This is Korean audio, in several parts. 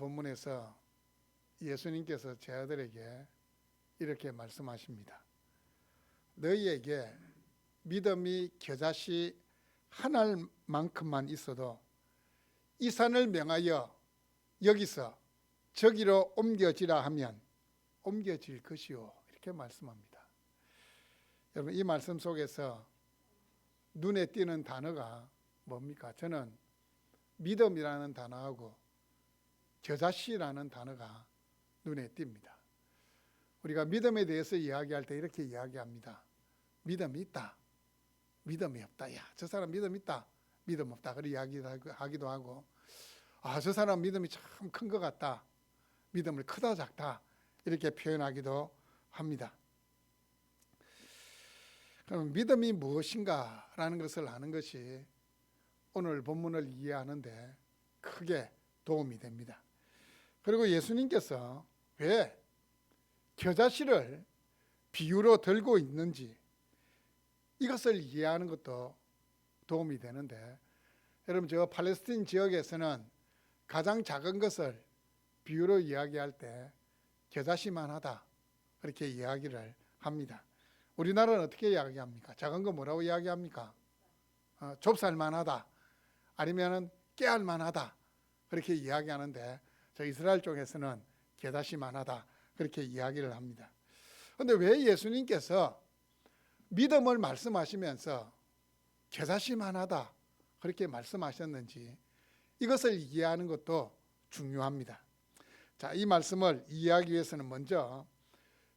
본문에서 예수님께서 제자들에게 이렇게 말씀하십니다. 너희에게 믿음이 겨자씨 한 알만큼만 있어도 이 산을 명하여 여기서 저기로 옮겨지라 하면 옮겨질 것이요, 이렇게 말씀합니다. 여러분, 이 말씀 속에서 눈에 띄는 단어가 뭡니까? 저는 믿음이라는 단어하고 겨자씨라는 단어가 눈에 띕니다. 우리가 믿음에 대해서 이야기할 때 이렇게 이야기합니다. 믿음이 있다, 믿음이 없다. 야, 저 사람 믿음 있다, 믿음 없다. 그렇게 이야기하기도 하고, 아, 저 사람 믿음이 참 큰 것 같다, 믿음을 크다 작다, 이렇게 표현하기도 합니다. 그럼 믿음이 무엇인가라는 것을 아는 것이 오늘 본문을 이해하는데 크게 도움이 됩니다. 그리고 예수님께서 왜 겨자씨를 비유로 들고 있는지 이것을 이해하는 것도 도움이 되는데, 여러분, 저 팔레스틴 지역에서는 가장 작은 것을 비유로 이야기할 때 겨자씨만 하다, 그렇게 이야기를 합니다. 우리나라는 어떻게 이야기합니까? 작은 거 뭐라고 이야기합니까? 좁쌀만 하다, 아니면 깨알만 하다, 그렇게 이야기하는데 저 이스라엘 쪽에서는 겨자씨만 하다, 그렇게 이야기를 합니다. 그런데 왜 예수님께서 믿음을 말씀하시면서 겨자씨만 하다 그렇게 말씀하셨는지 이것을 이해하는 것도 중요합니다. 자, 이 말씀을 이해하기 위해서는 먼저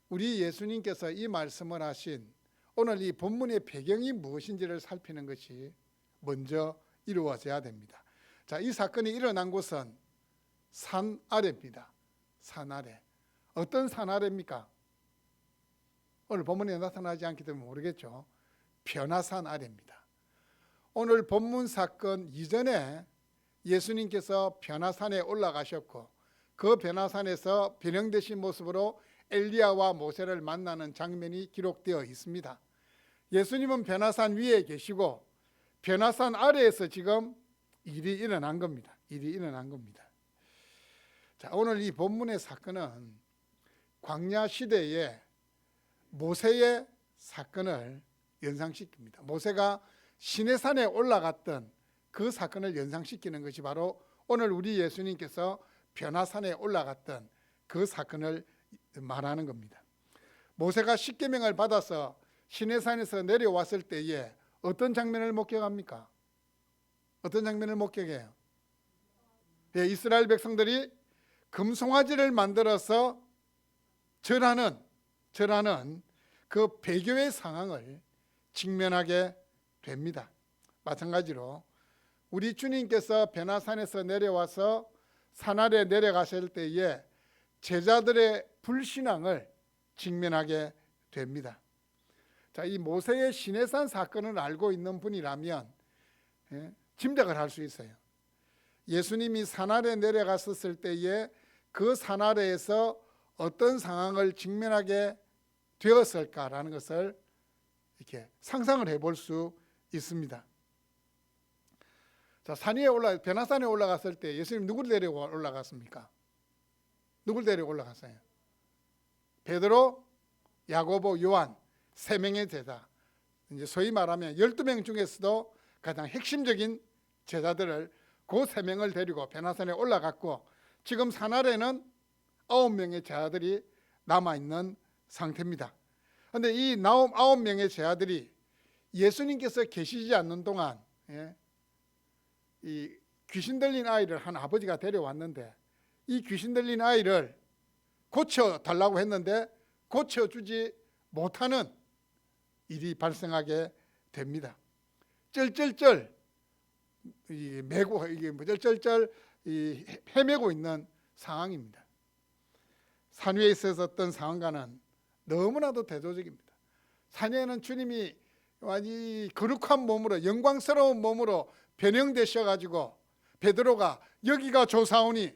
우리 예수님께서 이 말씀을 하신 오늘 이 본문의 배경이 무엇인지를 살피는 것이 먼저 이루어져야 됩니다. 자, 이 사건이 일어난 곳은 산 아래입니다. 산 아래. 어떤 산 아래입니까? 오늘 본문에 나타나지 않기 때문에 모르겠죠. 변화산 아래입니다. 오늘 본문 사건 이전에 예수님께서 변화산에 올라가셨고 그 변화산에서 변형되신 모습으로 엘리야와 모세를 만나는 장면이 기록되어 있습니다. 예수님은 변화산 위에 계시고 변화산 아래에서 지금 일이 일어난 겁니다. 자, 오늘 이 본문의 사건은 광야 시대에 모세의 사건을 연상시킵니다. 모세가 시내산에 올라갔던 그 사건을 연상시키는 것이 바로 오늘 우리 예수님께서 변화산에 올라갔던 그 사건을 말하는 겁니다. 모세가 십계명을 받아서 시내산에서 내려왔을 때에 어떤 장면을 목격합니까? 어떤 장면을 목격해요? 예, 이스라엘 백성들이 금송아지를 만들어서 절하는 그 배교의 상황을 직면하게 됩니다. 마찬가지로 우리 주님께서 변화산에서 내려와서 산 아래 내려가실 때에 제자들의 불신앙을 직면하게 됩니다. 자, 이 모세의 시내산 사건을 알고 있는 분이라면 짐작을 할 수 있어요. 예수님이 산 아래 내려갔었을 때에 그 산 아래에서 어떤 상황을 직면하게 되었을까라는 것을 이렇게 상상을 해볼 수 있습니다. 자, 변화산에 올라갔을 때 예수님 누구를 데리고 올라갔습니까? 누구를 데리고 올라갔어요? 베드로, 야고보, 요한 세 명의 제자. 이제 소위 말하면 12명 중에서도 가장 핵심적인 제자들을 그 세 명을 데리고 변화산에 올라갔고 지금 산 아래는 9명의 제자들이 남아있는 상태입니다. 그런데 이 9명의 제자들이 예수님께서 계시지 않는 동안 이 귀신 들린 아이를 한 아버지가 데려왔는데 이 귀신 들린 아이를 고쳐달라고 했는데 고쳐주지 못하는 일이 발생하게 됩니다. 쩔쩔쩔 헤매고 있는 상황입니다. 산 위에 있었던 상황과는 너무나도 대조적입니다. 산 위에는 주님이 이 거룩한 몸으로 영광스러운 몸으로 변형되셔가지고 베드로가 여기가 조사오니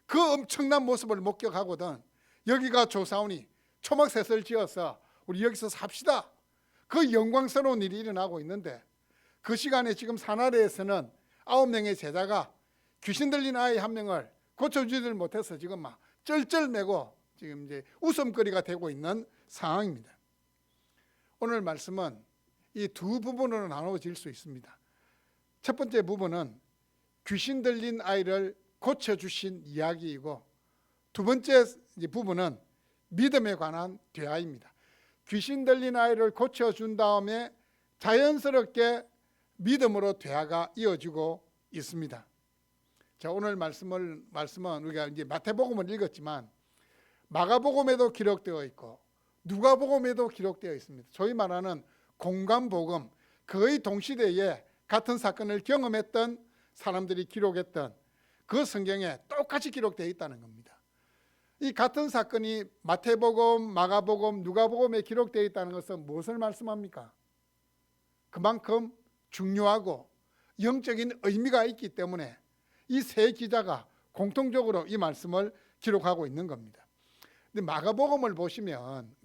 그 엄청난 모습을 목격하거든. 여기가 조사오니 초막셋을 지어서 우리 여기서 삽시다. 그 영광스러운 일이 일어나고 있는데 그 시간에 지금 산 아래에서는 9명의 제자가 귀신 들린 아이 한 명을 고쳐주지를 못해서 지금 막 쩔쩔매고 지금 이제 웃음거리가 되고 있는 상황입니다. 오늘 말씀은 이 두 부분으로 나누어질 수 있습니다. 첫 번째 부분은 귀신 들린 아이를 고쳐주신 이야기이고, 두 번째 부분은 믿음에 관한 대화입니다. 귀신 들린 아이를 고쳐준 다음에 자연스럽게 믿음으로 대화가 이어지고 있습니다. 자, 오늘 말씀은 우리가 이제 마태복음을 읽었지만 마가복음에도 기록되어 있고 누가복음에도 기록되어 있습니다. 소위 말하는 공관복음, 거의 동시대에 같은 사건을 경험했던 사람들이 기록했던 그 성경에 똑같이 기록되어 있다는 겁니다. 이 같은 사건이 마태복음, 마가복음, 누가복음에 기록되어 있다는 것은 무엇을 말씀합니까? 그만큼 중요하고 영적인 의미가 있기 때문에 이 세 기자가 공통적으로 이 말씀을 기록하고 있는 겁니다. 근데 마가복음을 보시면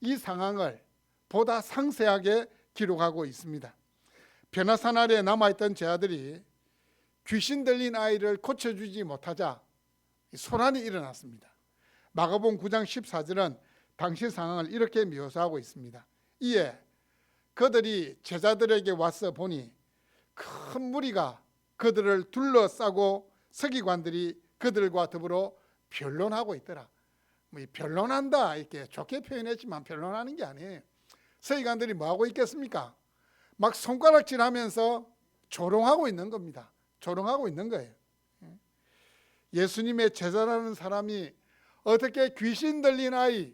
이 상황을 보다 상세하게 기록하고 있습니다. 변화산 아래에 남아있던 제자들이 귀신 들린 아이를 고쳐주지 못하자 소란이 일어났습니다. 마가복음 9장 14절은 당시 상황을 이렇게 묘사하고 있습니다. 이에 그들이 제자들에게 와서 보니 큰 무리가 그들을 둘러싸고 서기관들이 그들과 더불어 변론하고 있더라. 변론한다 이렇게 좋게 표현했지만 변론하는 게 아니에요. 서기관들이 뭐하고 있겠습니까? 막 손가락질하면서 조롱하고 있는 겁니다. 조롱하고 있는 거예요. 예수님의 제자라는 사람이 어떻게 귀신 들린 아이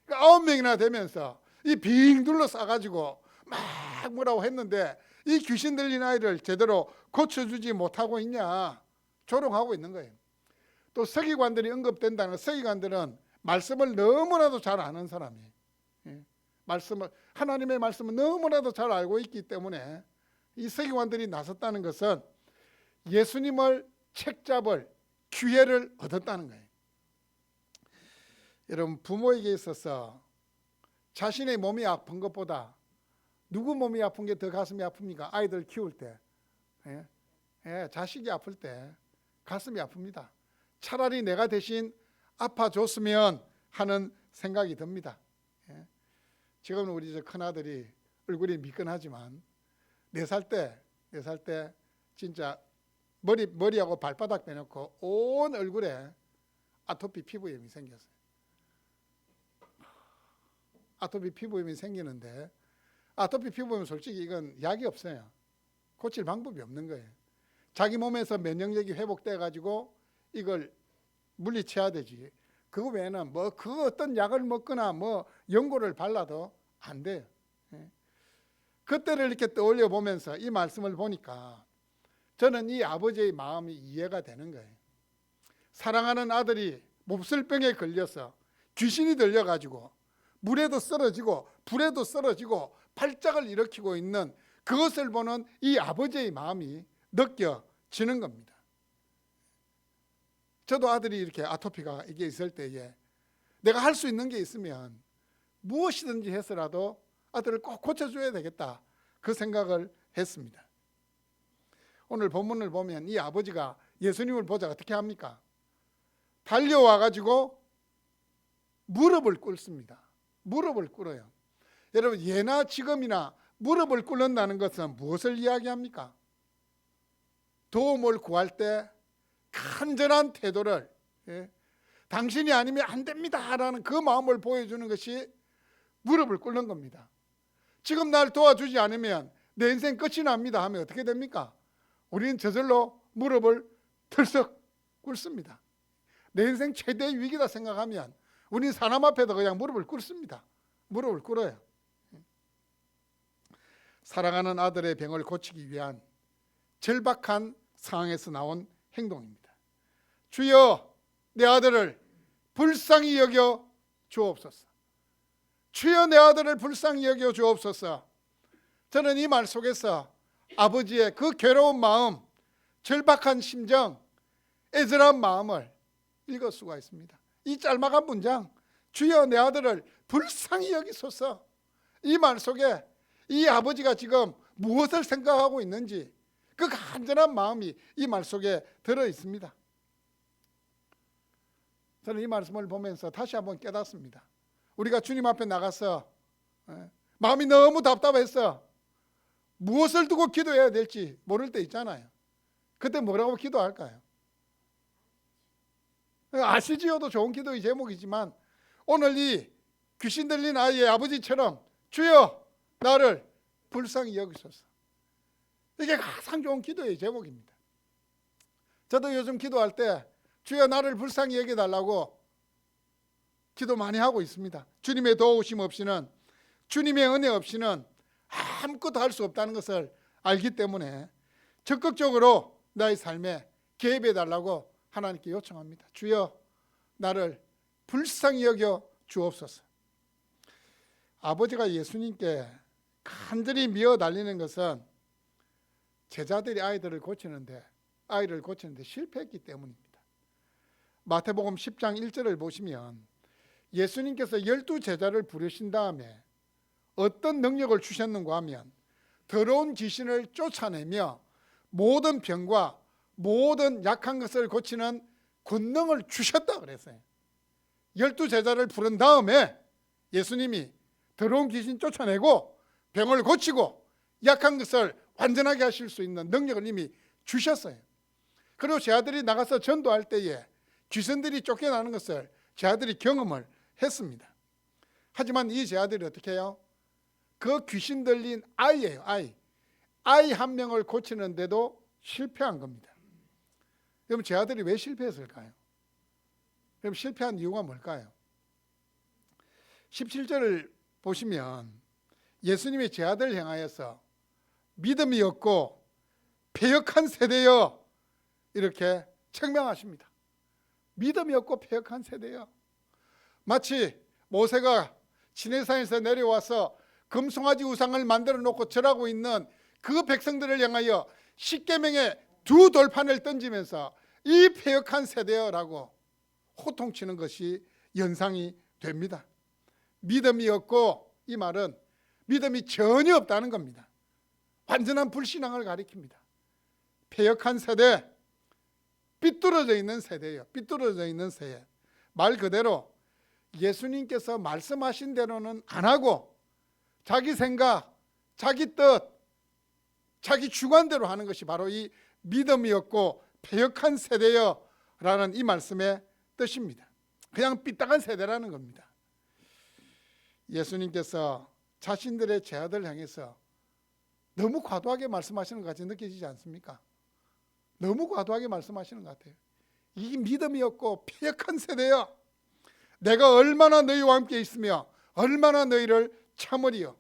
9명이나 되면서 이 빙 둘러싸가지고 막 뭐라고 했는데 이 귀신 들린 아이를 제대로 고쳐주지 못하고 있냐, 조롱하고 있는 거예요. 또 서기관들이 언급된다는, 서기관들은 말씀을 너무나도 잘 아는 사람이에요. 하나님의 말씀을 너무나도 잘 알고 있기 때문에 이 서기관들이 나섰다는 것은 예수님을 책잡을 기회를 얻었다는 거예요. 여러분, 부모에게 있어서 자신의 몸이 아픈 것보다 누구 몸이 아픈 게 더 가슴이 아픕니까? 아이들 키울 때, 자식이 아플 때 가슴이 아픕니다. 차라리 내가 대신 아파줬으면 하는 생각이 듭니다. 지금 우리 큰아들이 얼굴이 미끈하지만 4살 때 진짜 머리하고 발바닥 빼놓고 온 얼굴에 아토피 피부염이 생겼어요. 아토피 피부염이 생기는데, 아토피 피부염은 솔직히 이건 약이 없어요. 고칠 방법이 없는 거예요. 자기 몸에서 면역력이 회복돼 가지고 이걸 물리쳐야 되지. 그거 외에는 그 어떤 약을 먹거나 연고를 발라도 안 돼요. 그때를 이렇게 떠올려 보면서 이 말씀을 보니까 저는 이 아버지의 마음이 이해가 되는 거예요. 사랑하는 아들이 몹쓸 병에 걸려서 귀신이 들려가지고 물에도 쓰러지고 불에도 쓰러지고 팔짝을 일으키고 있는 그것을 보는 이 아버지의 마음이 느껴지는 겁니다. 저도 아들이 이렇게 아토피가 이게 있을 때에 내가 할 수 있는 게 있으면 무엇이든지 해서라도 아들을 꼭 고쳐줘야 되겠다, 그 생각을 했습니다. 오늘 본문을 보면 이 아버지가 예수님을 보자 어떻게 합니까? 달려와 가지고 무릎을 꿇습니다. 무릎을 꿇어요. 여러분, 예나 지금이나 무릎을 꿇는다는 것은 무엇을 이야기합니까? 도움을 구할 때 간절한 태도를, 당신이 아니면 안 됩니다 라는 그 마음을 보여주는 것이 무릎을 꿇는 겁니다. 지금 날 도와주지 않으면 내 인생 끝이 납니다 하면 어떻게 됩니까? 우리는 저절로 무릎을 들썩 꿇습니다. 내 인생 최대의 위기다 생각하면 우리는 사람 앞에도 그냥 무릎을 꿇습니다. 무릎을 꿇어요. 사랑하는 아들의 병을 고치기 위한 절박한 상황에서 나온 행동입니다. 주여, 내 아들을 불쌍히 여겨 주옵소서. 주여, 내 아들을 불쌍히 여겨 주옵소서. 저는 이 말 속에서 아버지의 그 괴로운 마음, 절박한 심정, 애절한 마음을 읽을 수가 있습니다. 이 짤막한 문장, 주여 내 아들을 불쌍히 여기소서, 이 말 속에 이 아버지가 지금 무엇을 생각하고 있는지, 그 간절한 마음이 이 말 속에 들어 있습니다. 저는 이 말씀을 보면서 다시 한번 깨닫습니다. 우리가 주님 앞에 나가서 마음이 너무 답답해서 무엇을 두고 기도해야 될지 모를 때 있잖아요. 그때 뭐라고 기도할까요? 아시지요도 좋은 기도의 제목이지만 오늘 이 귀신 들린 아이의 아버지처럼 주여 나를 불쌍히 여기소서. 이게 가장 좋은 기도의 제목입니다. 저도 요즘 기도할 때 주여 나를 불쌍히 여겨달라고 기도 많이 하고 있습니다. 주님의 도우심 없이는, 주님의 은혜 없이는 아무것도 할 수 없다는 것을 알기 때문에 적극적으로 나의 삶에 개입해 달라고 하나님께 요청합니다. 주여 나를 불쌍히 여겨 주옵소서. 아버지가 예수님께 간절히 미어 달리는 것은 제자들이 아이를 고치는데 실패했기 때문입니다. 마태복음 10장 1절을 보시면 예수님께서 12제자를 부르신 다음에 어떤 능력을 주셨는가 하면 더러운 귀신을 쫓아내며 모든 병과 모든 약한 것을 고치는 권능을 주셨다 그랬어요. 12제자를 부른 다음에 예수님이 더러운 귀신 쫓아내고 병을 고치고 약한 것을 완전하게 하실 수 있는 능력을 이미 주셨어요. 그리고 제 아들이 나가서 전도할 때에 귀신들이 쫓겨나는 것을 제 아들이 경험을 했습니다. 하지만 이 제 아들이 어떻게 해요? 그 귀신 들린 아이예요. 아이 한 명을 고치는데도 실패한 겁니다. 그럼 제 아들이 왜 실패했을까요? 그럼 실패한 이유가 뭘까요? 17절을 보시면 예수님이 제 아들을 향하여서 믿음이 없고 패역한 세대여 이렇게 책명하십니다. 믿음이 없고 패역한 세대여. 마치 모세가 시내산에서 내려와서 금송아지 우상을 만들어 놓고 절하고 있는 그 백성들을 향하여 십계명의 두 돌판을 던지면서 이 패역한 세대여라고 호통치는 것이 연상이 됩니다. 믿음이 없고, 이 말은 믿음이 전혀 없다는 겁니다. 완전한 불신앙을 가리킵니다. 패역한 세대, 삐뚤어져 있는 세대예요. 삐뚤어져 있는 세대. 말 그대로 예수님께서 말씀하신 대로는 안 하고 자기 생각, 자기 뜻, 자기 주관대로 하는 것이 바로 이 믿음이 없고 패역한 세대여라는 이 말씀의 뜻입니다. 그냥 삐딱한 세대라는 겁니다. 예수님께서 자신들의 제자들을 향해서 너무 과도하게 말씀하시는 것 같이 느껴지지 않습니까? 너무 과도하게 말씀하시는 것 같아요. 이 믿음이 없고 패역한 세대여, 내가 얼마나 너희와 함께 있으며 얼마나 너희를 참으리요.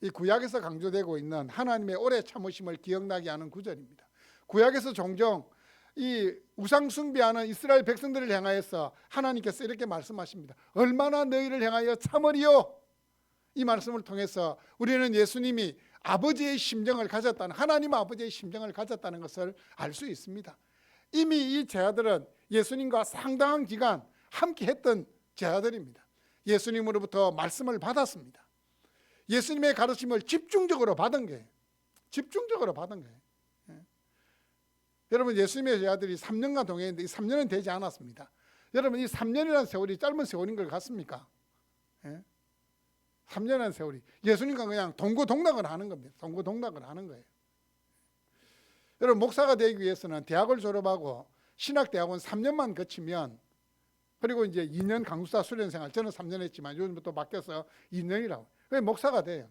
이 구약에서 강조되고 있는 하나님의 오래 참으심을 기억나게 하는 구절입니다. 구약에서 종종 이 우상 숭배하는 이스라엘 백성들을 향하여서 하나님께서 이렇게 말씀하십니다. 얼마나 너희를 향하여 참으리요. 이 말씀을 통해서 우리는 예수님이 아버지의 심정을 가졌다는, 하나님 아버지의 심정을 가졌다는 것을 알 수 있습니다. 이미 이 제자들은 예수님과 상당한 기간 함께 했던 제자들입니다. 예수님으로부터 말씀을 받았습니다. 예수님의 가르침을 집중적으로 받은 거예요. 집중적으로 받은 거예요. 여러분, 예수님의 제자들이 3년간 동행했는데 이 3년은 되지 않았습니다. 여러분, 이 3년이라는 세월이 짧은 세월인 것 같습니까? 3년이라는 세월이 예수님과 그냥 동고동락을 하는 겁니다. 동고동락을 하는 거예요. 여러분, 목사가 되기 위해서는 대학을 졸업하고 신학대학원 3년만 거치면, 그리고 이제 2년 강사 수련생활, 저는 3년 했지만 요즘부터 바뀌어서 2년이라고. 그게 목사가 돼요.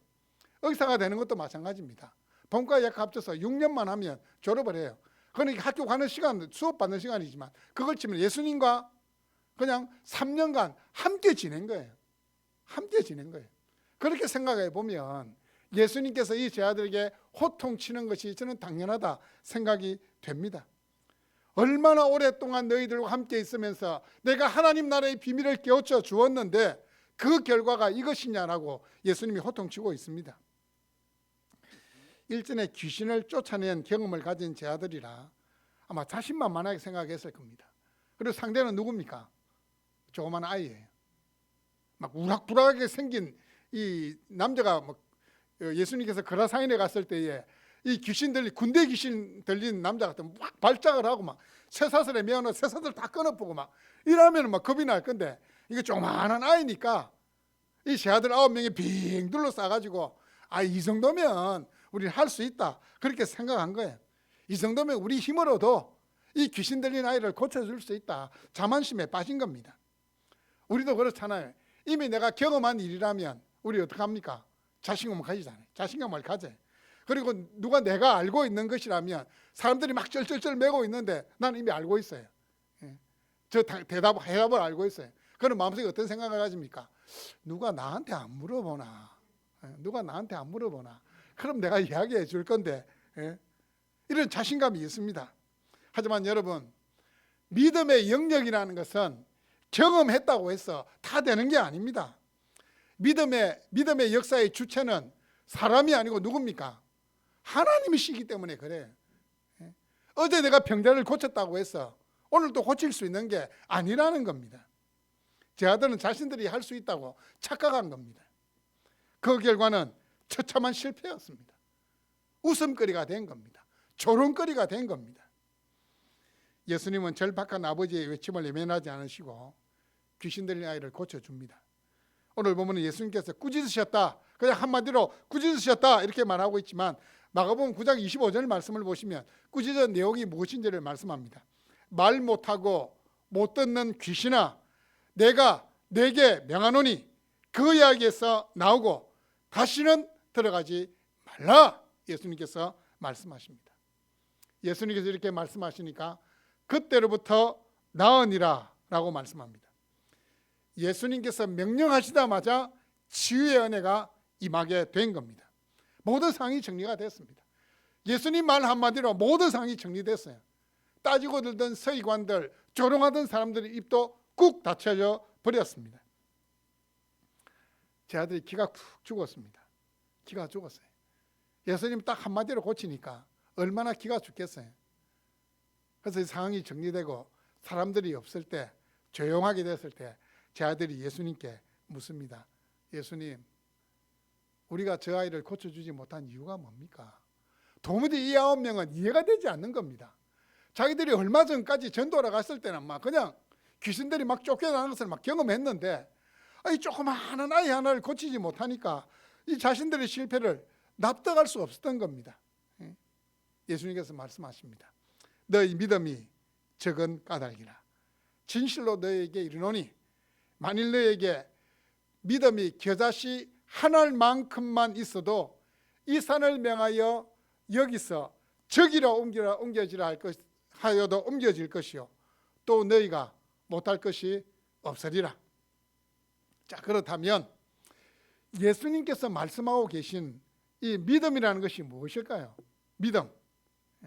의사가 되는 것도 마찬가지입니다. 본과 예과 합쳐서 6년만 하면 졸업을 해요. 그러니까 학교 가는 시간, 수업 받는 시간이지만 그걸 치면 예수님과 그냥 3년간 함께 지낸 거예요. 함께 지낸 거예요. 그렇게 생각해 보면 예수님께서 이 제자들에게 호통치는 것이 저는 당연하다 생각이 됩니다. 얼마나 오랫동안 너희들과 함께 있으면서 내가 하나님 나라의 비밀을 깨우쳐 주었는데 그 결과가 이것이냐라고 예수님이 호통치고 있습니다. 일전에 귀신을 쫓아낸 경험을 가진 제자들이라 아마 자신만만하게 생각했을 겁니다. 그리고 상대는 누굽니까? 조그만 아이예요. 막 우락부락하게 생긴 이 남자가 막 예수님께서 거라사인에 갔을 때에 이 귀신 들린 군대 귀신 들린 남자 같으면 막 발작을 하고 막 쇠사슬에 매어놓은 쇠사슬 다 끊어보고 막 이러면 막 겁이 날 건데, 이게 조그마한 아이니까 이 새 아들 9명이 빙 둘러싸가지고 이 정도면 우리는 할 수 있다 그렇게 생각한 거예요. 이 정도면 우리 힘으로도 이 귀신 들린 아이를 고쳐줄 수 있다, 자만심에 빠진 겁니다. 우리도 그렇잖아요. 이미 내가 경험한 일이라면 우리 어떻게 합니까? 자신감을 가지잖아요. 자신감을 가져. 그리고 누가 내가 알고 있는 것이라면 사람들이 막 쩔쩔쩔 매고 있는데 나는 이미 알고 있어요. 저 해답을 알고 있어요. 그럼 마음속에 어떤 생각을 가집니까? 누가 나한테 안 물어보나? 누가 나한테 안 물어보나? 그럼 내가 이야기해 줄 건데, 이런 자신감이 있습니다. 하지만 여러분, 믿음의 영역이라는 것은 경험했다고 해서 다 되는 게 아닙니다. 믿음의 역사의 주체는 사람이 아니고 누굽니까? 하나님이시기 때문에 그래요. 어제 내가 병자를 고쳤다고 해서 오늘 또 고칠 수 있는 게 아니라는 겁니다. 제 아들은 자신들이 할 수 있다고 착각한 겁니다. 그 결과는 처참한 실패였습니다. 웃음거리가 된 겁니다. 조롱거리가 된 겁니다. 예수님은 절박한 아버지의 외침을 외면하지 않으시고 귀신 들린 아이를 고쳐줍니다. 오늘 보면 예수님께서 꾸짖으셨다, 그냥 한마디로 꾸짖으셨다 이렇게 말하고 있지만 마가복음 9장 25절 말씀을 보시면 꾸짖은 내용이 무엇인지를 말씀합니다. 말 못하고 못 듣는 귀신아, 내가 네게 명하노니 그 이야기에서 나오고 다시는 들어가지 말라, 예수님께서 말씀하십니다. 예수님께서 이렇게 말씀하시니까 그때로부터 나으니라 라고 말씀합니다. 예수님께서 명령하시자마자 치유의 은혜가 임하게 된 겁니다. 모든 상황이 정리가 됐습니다. 예수님 말 한마디로 모든 상황이 정리됐어요. 따지고 들던 서기관들, 조롱하던 사람들의 입도 꾹 닫혀져 버렸습니다. 제 아들이 기가 푹 죽었습니다. 기가 죽었어요. 예수님 딱 한마디로 고치니까 얼마나 기가 죽겠어요. 그래서 이 상황이 정리되고 사람들이 없을 때, 조용하게 됐을 때 제 아들이 예수님께 묻습니다. 예수님, 우리가 저 아이를 고쳐주지 못한 이유가 뭡니까? 도무지 이 9명은 이해가 되지 않는 겁니다. 자기들이 얼마 전까지 전도하러 갔을 때는 막 그냥 귀신들이 막 쫓겨나는 것을 막 경험했는데 이 조그마한 아이 하나를 고치지 못하니까 이 자신들의 실패를 납득할 수 없었던 겁니다. 예수님께서 말씀하십니다. 너희 믿음이 적은 까닭이라. 진실로 너희에게 이르노니 만일 너희에게 믿음이 겨자씨 한 알만큼만 있어도 이 산을 명하여 여기서 저기로 옮겨지라 하여도 옮겨질 것이요 또 너희가 못할 것이 없으리라. 자, 그렇다면 예수님께서 말씀하고 계신 이 믿음이라는 것이 무엇일까요?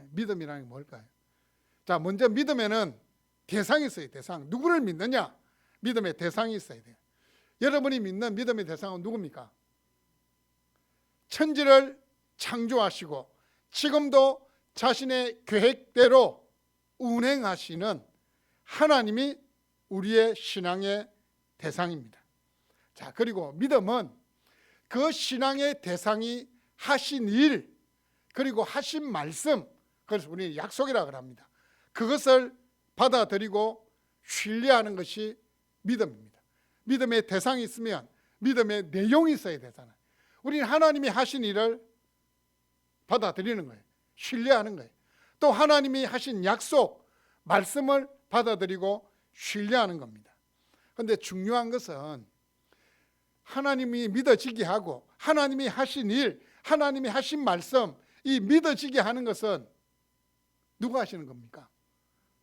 믿음이라는 게 뭘까요? 자, 먼저 믿음에는 대상이 있어요. 대상. 누구를 믿느냐? 믿음의 대상이 있어야 돼요. 여러분이 믿는 믿음의 대상은 누굽니까? 천지를 창조하시고 지금도 자신의 계획대로 운행하시는 하나님이 우리의 신앙의 대상입니다. 자, 그리고 믿음은 그 신앙의 대상이 하신 일, 그리고 하신 말씀, 그래서 우리는 약속이라고 합니다. 그것을 받아들이고 신뢰하는 것이 믿음입니다. 믿음의 대상이 있으면 믿음의 내용이 있어야 되잖아요. 우리는 하나님이 하신 일을 받아들이는 거예요. 신뢰하는 거예요. 또 하나님이 하신 약속, 말씀을 받아들이고 신뢰하는 겁니다. 그런데 중요한 것은 하나님이 믿어지게 하고 하나님이 하신 일, 하나님이 하신 말씀, 이 믿어지게 하는 것은 누가 하시는 겁니까?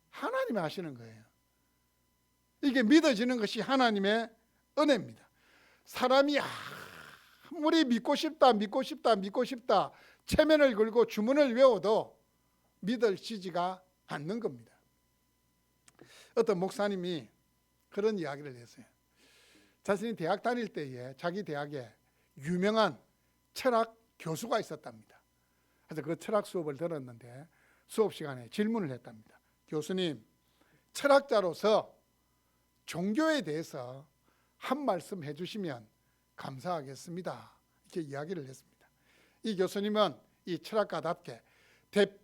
하나님이 하시는 거예요. 이게 믿어지는 것이 하나님의 은혜입니다. 사람이 아무리 믿고 싶다 체면을 걸고 주문을 외워도 믿어지지가 않는 겁니다. 어떤 목사님이 그런 이야기를 했어요. 자신이 대학 다닐 때에 자기 대학에 유명한 철학 교수가 있었답니다. 그래서 그 철학 수업을 들었는데 수업 시간에 질문을 했답니다. 교수님, 철학자로서 종교에 대해서 한 말씀 해주시면 감사하겠습니다. 이렇게 이야기를 했습니다. 이 교수님은 이 철학가답게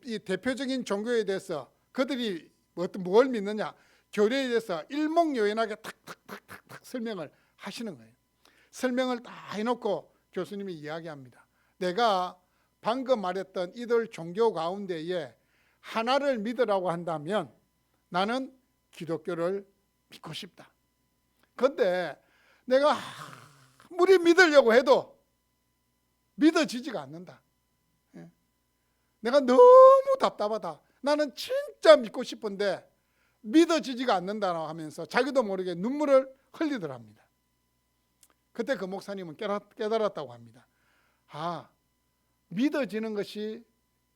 이 대표적인 종교에 대해서 그들이 뭘 믿느냐, 교리에 대해서 일목요연하게 탁탁탁탁 설명을 하시는 거예요. 설명을 다 해놓고 교수님이 이야기합니다. 내가 방금 말했던 이들 종교 가운데에 하나를 믿으라고 한다면 나는 기독교를 믿고 싶다. 그런데 내가 아무리 믿으려고 해도 믿어지지가 않는다. 내가 너무 답답하다. 나는 진짜 믿고 싶은데 믿어지지가 않는다고 하면서 자기도 모르게 눈물을 흘리더랍니다. 그때 그 목사님은 깨달았다고 합니다. 아, 믿어지는 것이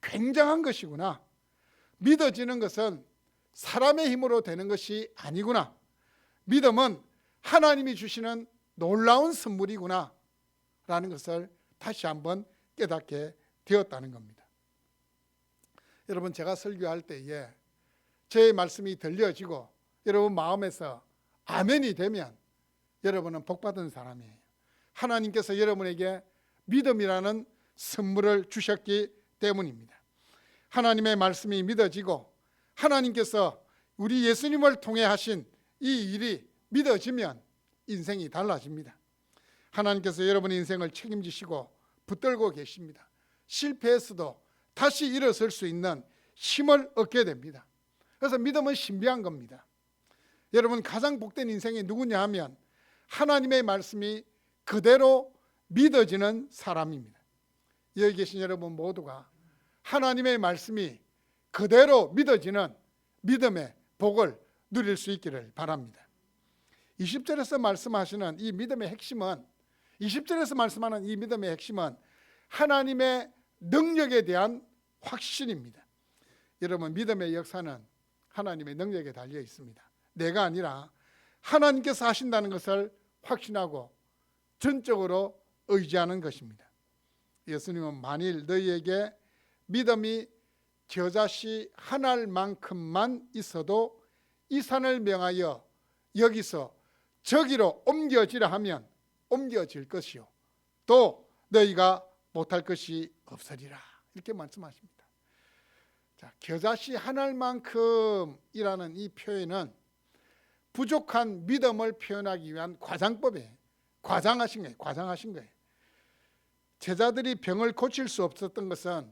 굉장한 것이구나. 믿어지는 것은 사람의 힘으로 되는 것이 아니구나. 믿음은 하나님이 주시는 놀라운 선물이구나 라는 것을 다시 한번 깨닫게 되었다는 겁니다. 여러분, 제가 설교할 때에 제 말씀이 들려지고 여러분 마음에서 아멘이 되면 여러분은 복받은 사람이에요. 하나님께서 여러분에게 믿음이라는 선물을 주셨기 때문입니다. 하나님의 말씀이 믿어지고 하나님께서 우리 예수님을 통해 하신 이 일이 믿어지면 인생이 달라집니다. 하나님께서 여러분의 인생을 책임지시고 붙들고 계십니다. 실패했어도 다시 일어설 수 있는 힘을 얻게 됩니다. 그래서 믿음은 신비한 겁니다. 여러분, 가장 복된 인생이 누구냐 하면 하나님의 말씀이 그대로 믿어지는 사람입니다. 여기 계신 여러분 모두가 하나님의 말씀이 그대로 믿어지는 믿음의 복을 누릴 수 있기를 바랍니다. 20절에서 말씀하시는 이 믿음의 핵심은 20절에서 말씀하는 이 믿음의 핵심은 하나님의 능력에 대한 확신입니다. 여러분, 믿음의 역사는 하나님의 능력에 달려 있습니다. 내가 아니라 하나님께서 하신다는 것을 확신하고 전적으로 의지하는 것입니다. 예수님은 만일 너희에게 믿음이 겨자씨 한 알만큼만 있어도 이 산을 명하여 여기서 저기로 옮겨지라 하면 옮겨질 것이요 또 너희가 못할 것이 없으리라. 이렇게 말씀하십니다. 자, 겨자씨 한 알만큼이라는 이 표현은 부족한 믿음을 표현하기 위한 과장법이에요. 과장하신 거예요. 제자들이 병을 고칠 수 없었던 것은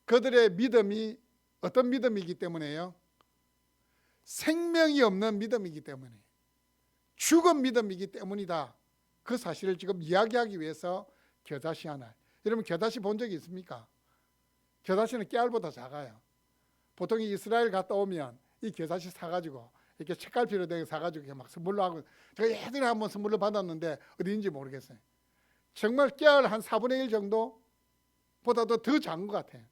그들의 믿음이 어떤 믿음이기 때문에요? 생명이 없는 믿음이기 때문에, 죽은 믿음이기 때문이다. 그 사실을 지금 이야기하기 위해서 겨자씨 하나. 여러분, 겨자씨 본 적이 있습니까? 겨자씨는 깨알보다 작아요. 보통 이스라엘 갔다 오면 이 겨자씨 사가지고 이렇게 책갈피로 되게 사가지고 이렇게 막 선물로 하고, 제가 예전에 한번 선물로 받았는데 어디인지 모르겠어요. 정말 깨알 한 4분의 1 정도보다도 더 작은 것 같아요.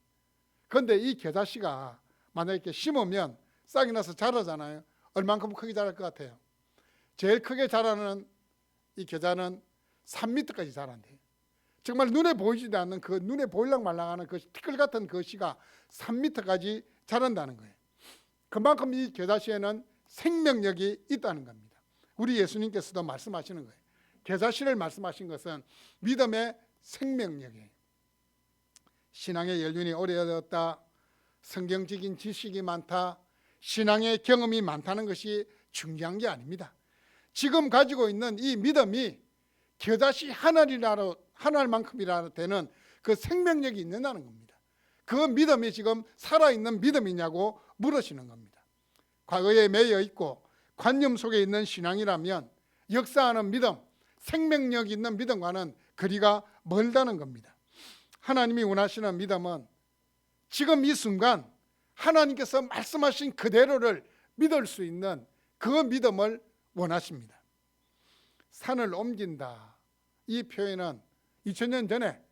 그런데 이 겨자씨가 만약에 이렇게 심으면 싹이 나서 자라잖아요. 얼만큼 크게 자랄 것 같아요? 제일 크게 자라는 이 겨자는 3m까지 자란대요. 정말 눈에 보이지도 않는 그 눈에 보일랑 말랑하는 그 티끌 같은 그 씨가 3m까지 자란다는 거예요. 그만큼 이 겨자씨에는 생명력이 있다는 겁니다. 우리 예수님께서도 말씀하시는 거예요. 겨자씨를 말씀하신 것은 믿음의 생명력이에요. 신앙의 연륜이 오래되었다, 성경적인 지식이 많다, 신앙의 경험이 많다는 것이 중요한 게 아닙니다. 지금 가지고 있는 이 믿음이 겨자씨 한 알만큼이라 되는 그 생명력이 있는다는 겁니다. 그 믿음이 지금 살아있는 믿음이냐고 물으시는 겁니다. 과거에 매여 있고 관념 속에 있는 신앙이라면 역사하는 믿음, 생명력 있는 믿음과는 거리가 멀다는 겁니다. 하나님이 원하시는 믿음은 지금 이 순간 하나님께서 말씀하신 그대로를 믿을 수 있는 그 믿음을 원하십니다. 산을 옮긴다, 이 표현은 2000년 전에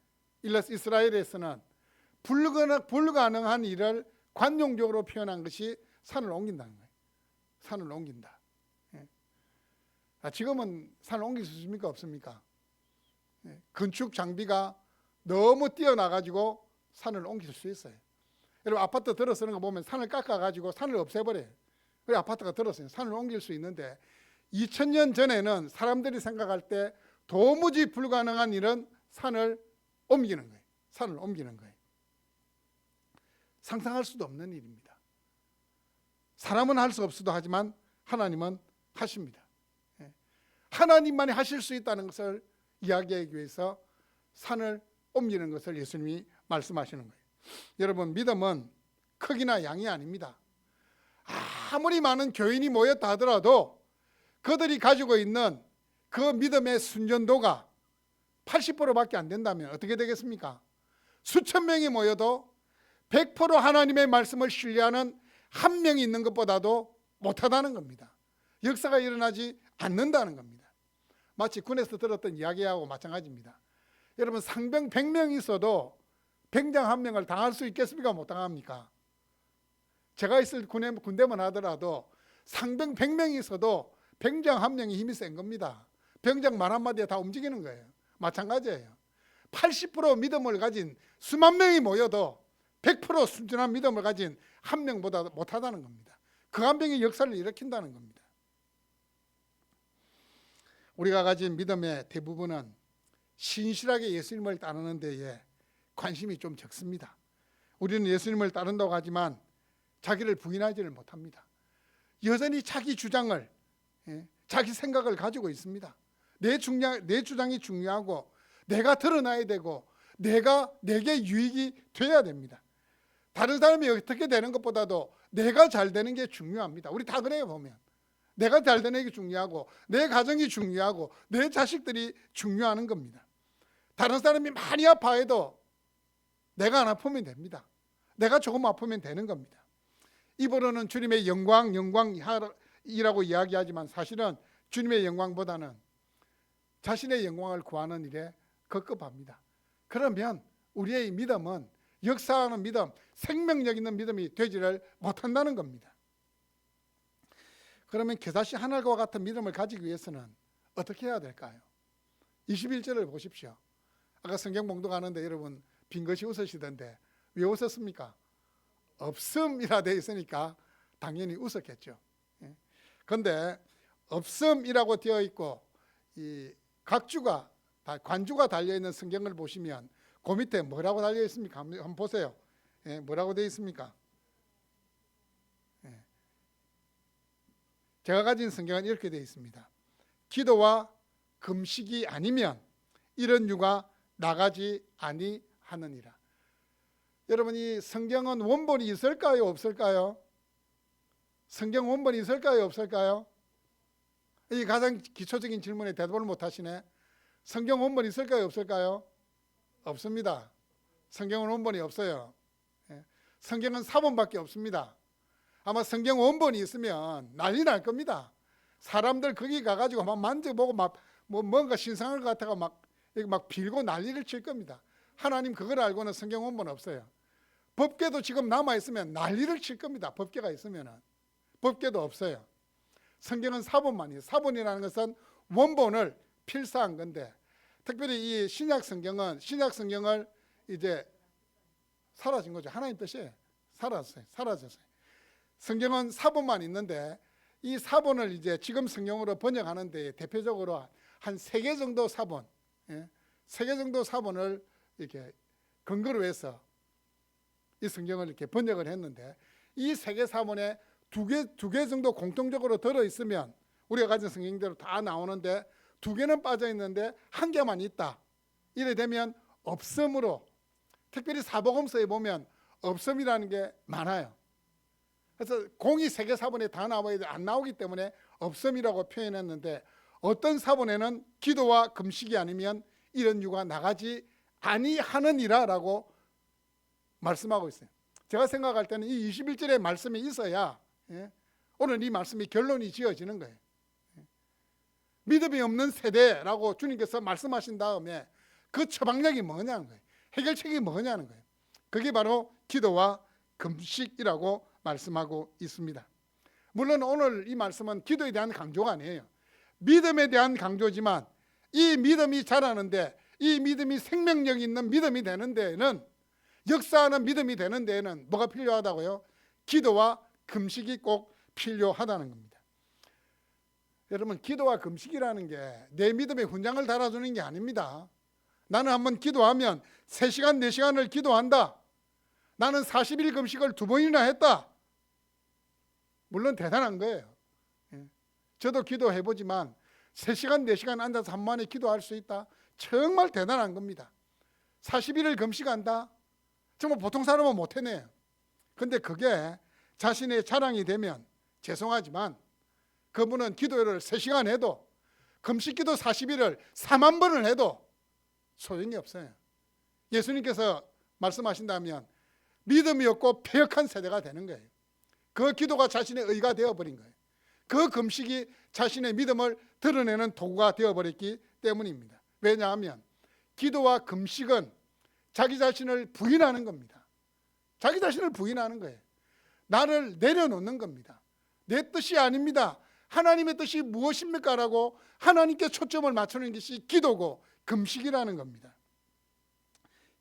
이스라엘에서는 불가능한 일을 관용적으로 표현한 것이 산을 옮긴다는 거예요. 산을 옮긴다. 지금은 산을 옮길 수 있습니까? 없습니까? 건축 장비가 너무 뛰어나가지고 산을 옮길 수 있어요. 여러분, 아파트 들어서는 거 보면 산을 깎아가지고 산을 없애버려요. 그래 아파트가 들어서요. 산을 옮길 수 있는데 2000년 전에는 사람들이 생각할 때 도무지 불가능한 일은 산을 옮기는 거예요. 산을 옮기는 거예요. 상상할 수도 없는 일입니다. 사람은 할 수 없어도 하지만 하나님은 하십니다. 하나님만이 하실 수 있다는 것을 이야기하기 위해서 산을 옮기는 것을 예수님이 말씀하시는 거예요. 여러분, 믿음은 크기나 양이 아닙니다. 아무리 많은 교인이 모였다 하더라도 그들이 가지고 있는 그 믿음의 순전도가 80%밖에 안 된다면 어떻게 되겠습니까? 수천 명이 모여도 100% 하나님의 말씀을 신뢰하는 한 명이 있는 것보다도 못하다는 겁니다. 역사가 일어나지 않는다는 겁니다. 마치 군에서 들었던 이야기하고 마찬가지입니다. 여러분, 상병 100명이 있어도 병장 한 명을 당할 수 있겠습니까? 못 당합니까? 제가 있을 군대만 하더라도 상병 100명이 있어도 병장 한 명이 힘이 센 겁니다. 병장 말 한마디에 다 움직이는 거예요. 마찬가지예요. 80% 믿음을 가진 수만 명이 모여도 100% 순전한 믿음을 가진 한 명보다 못하다는 겁니다. 그 한 명이 역사를 일으킨다는 겁니다. 우리가 가진 믿음의 대부분은 신실하게 예수님을 따르는 데에 관심이 좀 적습니다. 우리는 예수님을 따른다고 하지만 자기를 부인하지를 못합니다. 여전히 자기 주장을, 자기 생각을 가지고 있습니다. 내 주장이 중요하고 내가 드러나야 되고 내게 유익이 돼야 됩니다. 다른 사람이 어떻게 되는 것보다도 내가 잘 되는 게 중요합니다. 우리 다 그래요. 보면 내가 잘 되는 게 중요하고 내 가정이 중요하고 내 자식들이 중요한 겁니다. 다른 사람이 많이 아파해도 내가 안 아프면 됩니다. 내가 조금 아프면 되는 겁니다. 입으로는 주님의 영광이라고 이야기하지만 사실은 주님의 영광보다는 자신의 영광을 구하는 일에 급급합니다. 그러면 우리의 믿음은 역사하는 믿음, 생명력 있는 믿음이 되지를 못한다는 겁니다. 그러면 겨자씨 하늘과 같은 믿음을 가지기 위해서는 어떻게 해야 될까요? 21절을 보십시오. 아까 성경 봉독하는데 여러분 빈것이 웃으시던데 왜 웃었습니까? 없음이라 되어 있으니까 당연히 웃었겠죠. 그런데 없음이라고 되어 있고 이 각주가 관주가 달려있는 성경을 보시면 그 밑에 뭐라고 달려 있습니까? 한번 보세요. 뭐라고 되어 있습니까? 제가 가진 성경은 이렇게 되어 있습니다. 기도와 금식이 아니면 이런 유가 나가지 아니하느니라. 여러분, 이 성경은 원본이 있을까요? 없을까요? 성경 원본이 있을까요? 없을까요? 이 가장 기초적인 질문에 대답을 못 하시네. 성경 원본이 있을까요? 없을까요? 없습니다. 성경은 원본이 없어요. 성경은 사본밖에 없습니다. 아마 성경 원본이 있으면 난리 날 겁니다. 사람들 거기 가가지고 막 만져보고 막 뭔가 신성한 것 같아가 막 빌고 난리를 칠 겁니다. 하나님 그걸 알고는 성경 원본 없어요. 법궤도 지금 남아 있으면 난리를 칠 겁니다. 법궤가 있으면은 법궤도 없어요. 성경은 사본만이에요. 사본이라는 것은 원본을 필사한 건데, 특별히 이 신약 성경을 이제 사라진 거죠. 하나님 뜻이에요. 사라졌어요. 성경은 사본만 있는데 이 사본을 이제 지금 성경으로 번역하는데 대표적으로 한 3개 정도 사본, 3개 정도 사본을 이렇게 근거로 해서 이 성경을 이렇게 번역을 했는데, 이 3개 사본에 두 개 정도 공통적으로 들어있으면 우리가 가진 성경대로 다 나오는데 2개는 빠져 있는데 1개만 있다. 이래 되면 없음으로, 특별히 사복음서에 보면 없음이라는 게 많아요. 그래서 공이 3개 사본에 다 나와야 돼. 안 나오기 때문에 없음이라고 표현했는데, 어떤 사본에는 기도와 금식이 아니면 이런 유가 나가지 아니하느니라 라고 말씀하고 있어요. 제가 생각할 때는 이 21절의 말씀이 있어야 오늘 이 말씀이 결론이 지어지는 거예요. 믿음이 없는 세대라고 주님께서 말씀하신 다음에 그 처방력이 뭐냐는 거예요. 해결책이 뭐냐는 거예요. 그게 바로 기도와 금식이라고 말씀하고 있습니다. 물론 오늘 이 말씀은 기도에 대한 강조가 아니에요. 믿음에 대한 강조지만 이 믿음이 자라는데, 이 믿음이 생명력 있는 믿음이 되는 데에는, 역사하는 믿음이 되는 데에는 뭐가 필요하다고요? 기도와 금식이 꼭 필요하다는 겁니다. 여러분, 기도와 금식이라는 게 내 믿음에 훈장을 달아주는 게 아닙니다. 나는 한번 기도하면 3시간, 4시간을 기도한다. 나는 40일 금식을 2번이나 했다. 물론 대단한 거예요. 저도 기도해보지만 3시간, 4시간 앉아서 한 번에 기도할 수 있다. 정말 대단한 겁니다. 40일을 금식한다. 정말 보통 사람은 못 해내요. 근데 그게 자신의 자랑이 되면 죄송하지만 그분은 기도를 3시간 해도 금식기도 40일을 4만 번을 해도 소용이 없어요. 예수님께서 말씀하신다면 믿음이 없고 패역한 세대가 되는 거예요. 그 기도가 자신의 의가 되어버린 거예요. 그 금식이 자신의 믿음을 드러내는 도구가 되어버렸기 때문입니다. 왜냐하면 기도와 금식은 자기 자신을 부인하는 겁니다. 자기 자신을 부인하는 거예요. 나를 내려놓는 겁니다. 내 뜻이 아닙니다. 하나님의 뜻이 무엇입니까? 라고 하나님께 초점을 맞추는 것이 기도고 금식이라는 겁니다.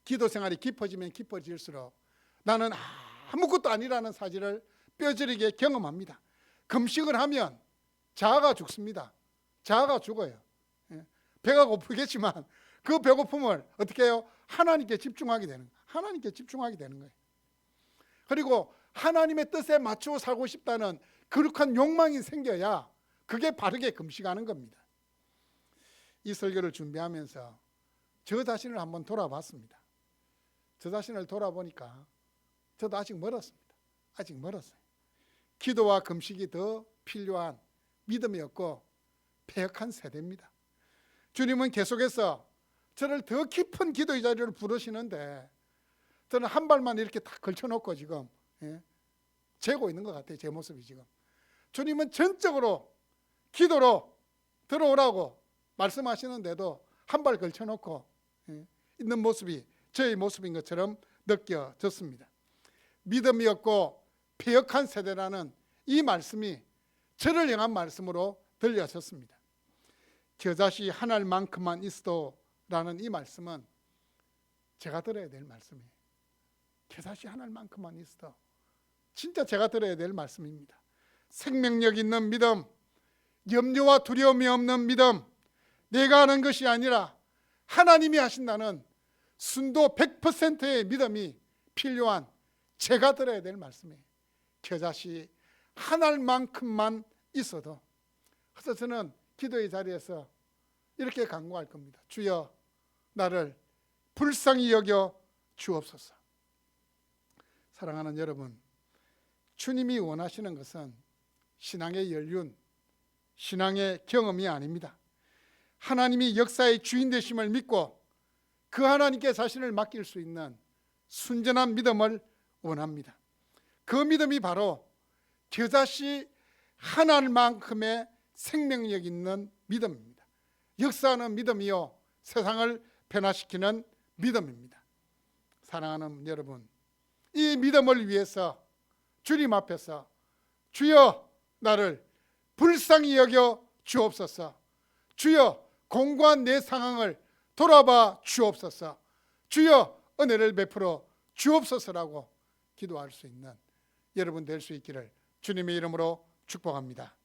기도 생활이 깊어지면 깊어질수록 나는 아무것도 아니라는 사실을 뼈저리게 경험합니다. 금식을 하면 자아가 죽습니다. 자아가 죽어요. 배가 고프겠지만 그 배고픔을 어떻게 해요? 하나님께 집중하게 되는 거예요. 하나님께 집중하게 되는 거예요. 그리고 하나님의 뜻에 맞추어 살고 싶다는 거룩한 욕망이 생겨야 그게 바르게 금식하는 겁니다. 이 설교를 준비하면서 저 자신을 한번 돌아봤습니다. 저 자신을 돌아보니까 저도 아직 멀었습니다. 아직 멀었어요. 기도와 금식이 더 필요한 믿음이 없고 패역한 세대입니다. 주님은 계속해서 저를 더 깊은 기도의 자리로 부르시는데 저는 한 발만 이렇게 딱 걸쳐놓고 지금 재고 있는 것 같아요. 제 모습이 지금. 주님은 전적으로 기도로 들어오라고 말씀하시는데도 한 발 걸쳐놓고 있는 모습이 저의 모습인 것처럼 느껴졌습니다. 믿음이 없고 패역한 세대라는 이 말씀이 저를 향한 말씀으로 들려졌습니다. 겨자씨 한 알만큼만 있어도 라는 이 말씀은 제가 들어야 될 말씀이에요. 겨자씨 한 알만큼만 있어도 진짜 제가 들어야 될 말씀입니다. 생명력 있는 믿음, 염려와 두려움이 없는 믿음, 내가 하는 것이 아니라 하나님이 하신다는 순도 100%의 믿음이 필요한 제가 들어야 될 말씀이에요. 겨자씨 한 알만큼만 있어도. 그래서 저는 기도의 자리에서 이렇게 간구할 겁니다. 주여 나를 불쌍히 여겨 주옵소서. 사랑하는 여러분, 주님이 원하시는 것은 신앙의 연륜, 신앙의 경험이 아닙니다. 하나님이 역사의 주인 되심을 믿고 그 하나님께 자신을 맡길 수 있는 순전한 믿음을 원합니다. 그 믿음이 바로 겨자씨 한 알만큼의 생명력 있는 믿음입니다. 역사하는 믿음이요 세상을 변화시키는 믿음입니다. 사랑하는 여러분, 이 믿음을 위해서 주님 앞에서 주여 나를 불쌍히 여겨 주옵소서, 주여 공고한 내 상황을 돌아봐 주옵소서, 주여 은혜를 베풀어 주옵소서라고 기도할 수 있는 여러분 될 수 있기를 주님의 이름으로 축복합니다.